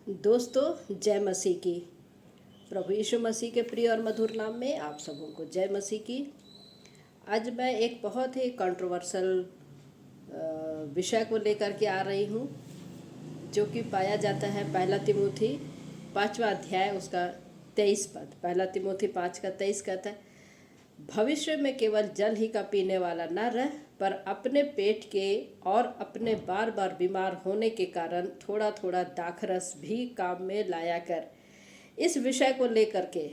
दोस्तों, जय मसीह की। प्रभु यीशु मसीह के प्रिय और मधुर नाम में आप सबों को जय मसीह की। आज मैं एक बहुत ही कंट्रोवर्शियल विषय को लेकर के आ रही हूँ, जो कि पाया जाता है पहला तिमोथी 5वां अध्याय उसका 23 पद। पहला तिमोथी 5 का 23 कहता है, भविष्य में केवल जल ही का पीने वाला न रह, पर अपने पेट के और अपने बार बार बीमार होने के कारण थोड़ा थोड़ा दाखरस भी काम में लाया कर। इस विषय को लेकर के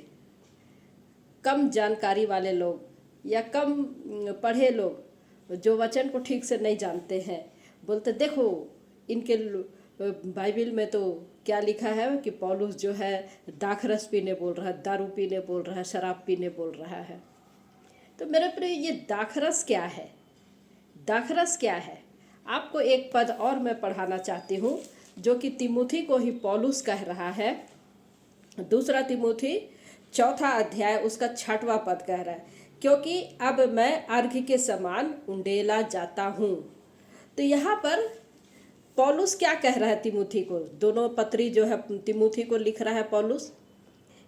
कम जानकारी वाले लोग या कम पढ़े लोग जो वचन को ठीक से नहीं जानते हैं, बोलते देखो इनके बाइबल में तो क्या लिखा है कि पौलुस जो है दाखरस पीने बोल रहा है, दारू पीने बोल रहा है, शराब पीने बोल रहा है। तो मेरे प्रिय, ये दाखरस क्या है? दाखरस क्या है? आपको एक पद और मैं पढ़ाना चाहती हूँ, जो कि तिमोथी को ही पौलुस कह रहा है। दूसरा तिमोथी 4 अध्याय उसका 6वां पद कह रहा है, क्योंकि अब मैं अर्घ के समान उंडेला जाता हूँ। तो यहाँ पर पौलुस क्या कह रहा है तिमोथी को? दोनों पत्री जो है तिमोथी को लिख रहा है पौलुस,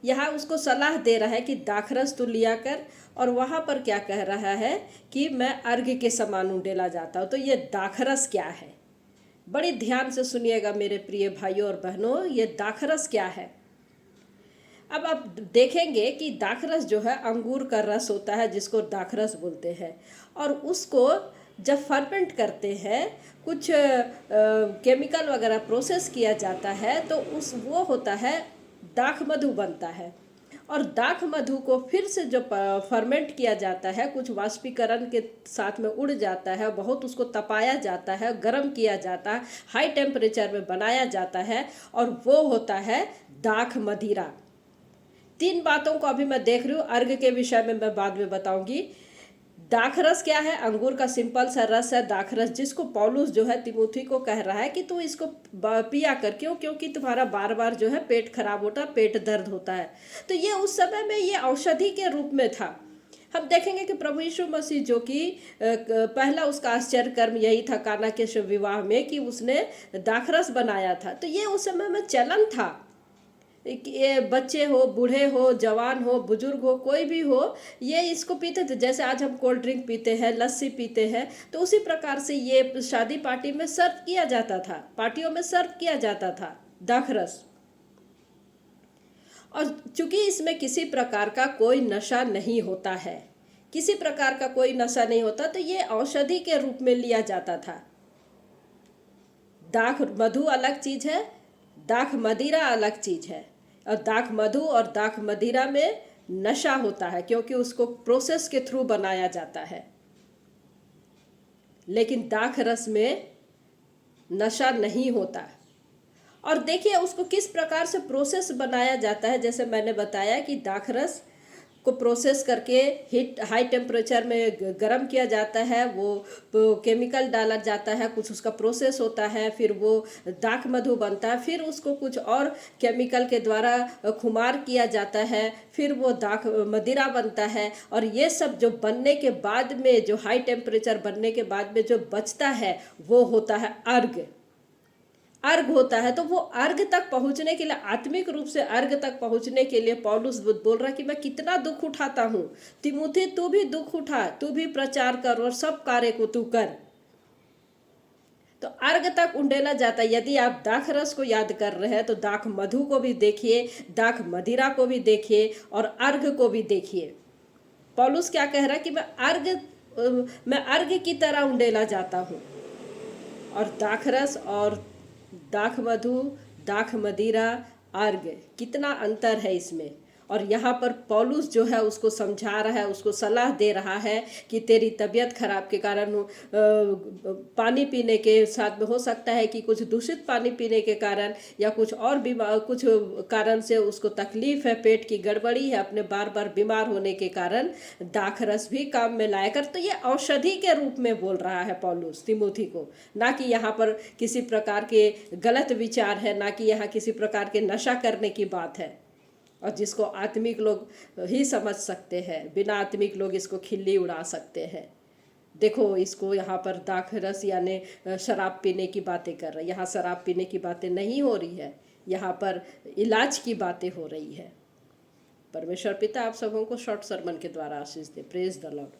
यहाँ उसको सलाह दे रहा है कि दाखरस तो लिया कर, और वहाँ पर क्या कह रहा है कि मैं अर्घ के समान उंडेला जाता हूँ। तो ये दाखरस क्या है? बड़ी ध्यान से सुनिएगा मेरे प्रिय भाइयों और बहनों, ये दाखरस क्या है। अब आप देखेंगे कि दाखरस जो है अंगूर का रस होता है, जिसको दाखरस बोलते हैं, और उसको जब फर्मेंट करते हैं, कुछ केमिकल वगैरह प्रोसेस किया जाता है, तो वो होता है दाख मधु बनता है। और दाख मधु को फिर से जो फर्मेंट किया जाता है, कुछ वाष्पीकरण के साथ में उड़ जाता है, बहुत उसको तपाया जाता है, गर्म किया जाता है, हाई टेम्परेचर में बनाया जाता है, और वो होता है दाख मदिरा। 3 बातों को अभी मैं देख रही हूँ, अर्घ के विषय में मैं बाद में बताऊंगी। दाखरस क्या है? अंगूर का सिंपल सा रस है दाखरस, जिसको पौलुस जो है तिमोथी को कह रहा है कि तू इसको पिया कर। क्यों? क्योंकि तुम्हारा बार बार जो है पेट खराब होता है, पेट दर्द होता है। तो ये उस समय में ये औषधि के रूप में था। हम देखेंगे कि प्रभु यीशु मसीह जो कि पहला उसका आश्चर्य कर्म यही था काना के विवाह में, कि उसने दाखरस बनाया था। तो ये उस समय में चलन था, ये बच्चे हो, बूढ़े हो, जवान हो, बुजुर्ग हो, कोई भी हो, ये इसको पीते थे। जैसे आज हम कोल्ड ड्रिंक पीते हैं, लस्सी पीते हैं, तो उसी प्रकार से ये शादी पार्टी में सर्व किया जाता था, पार्टियों में सर्व किया जाता था दाखरस। और चूंकि इसमें किसी प्रकार का कोई नशा नहीं होता है, किसी प्रकार का कोई नशा नहीं होता, तो ये औषधि के रूप में लिया जाता था। दाख मधु अलग चीज है, दाख मदिरा अलग चीज है। और दाख मधु और दाख मदिरा में नशा होता है, क्योंकि उसको प्रोसेस के थ्रू बनाया जाता है। लेकिन दाख रस में नशा नहीं होता। और देखिए उसको किस प्रकार से प्रोसेस बनाया जाता है। जैसे मैंने बताया कि दाख रस को प्रोसेस करके हीट हाई टेम्परेचर में गर्म किया जाता है, वो केमिकल डाला जाता है, कुछ उसका प्रोसेस होता है, फिर वो दाख मधु बनता है, फिर उसको कुछ और केमिकल के द्वारा खुमार किया जाता है, फिर वो दाख मदिरा बनता है। और ये सब जो बनने के बाद में, जो हाई टेम्परेचर बनने के बाद में जो बचता है, वो होता है अर्घ। अर्घ होता है। तो वो अर्घ तक पहुंचने के लिए, आत्मिक रूप से अर्घ तक पहुंचने के लिए पौलुस बोल रहा है कि मैं कितना दुख उठाता हूं। तिमोथी, तू भी दुख उठा, तू भी प्रचार कर और सब कार्य को तू कर। तो अर्घ तक उंडेला जाता है। यदि आप दाख रस को याद कर रहे हैं, तो दाख मधु को भी देखिए, दाख मदिरा को भी देखिए, और अर्घ को भी देखिए। पौलुस क्या कह रहा है कि मैं अर्घ की तरह उंडेला जाता हूं। और दाख रस और दाख मधु, दाख मदिरा, अर्घ, कितना अंतर है इसमें। और यहाँ पर पौलुस जो है उसको समझा रहा है, उसको सलाह दे रहा है कि तेरी तबीयत खराब के कारण पानी पीने के साथ में हो सकता है कि कुछ दूषित पानी पीने के कारण या कुछ और बीमार कुछ कारण से उसको तकलीफ है, पेट की गड़बड़ी है, अपने बार बार बीमार होने के कारण दाखरस भी काम में लाया कर। तो ये औषधि के रूप में बोल रहा है पौलुस तिमोथी को, ना कि यहाँ पर किसी प्रकार के गलत विचार है, ना कि यहाँ किसी प्रकार के नशा करने की बात है। और जिसको आत्मिक लोग ही समझ सकते हैं, बिना आत्मिक लोग इसको खिल्ली उड़ा सकते हैं। देखो इसको यहाँ पर दाखरस यानी शराब पीने की बातें कर रहे हैं। यहाँ शराब पीने की बातें नहीं हो रही है, यहाँ पर इलाज की बातें हो रही है। परमेश्वर पिता आप सबों को शॉर्ट सरमन के द्वारा आशीष दे। Praise the Lord.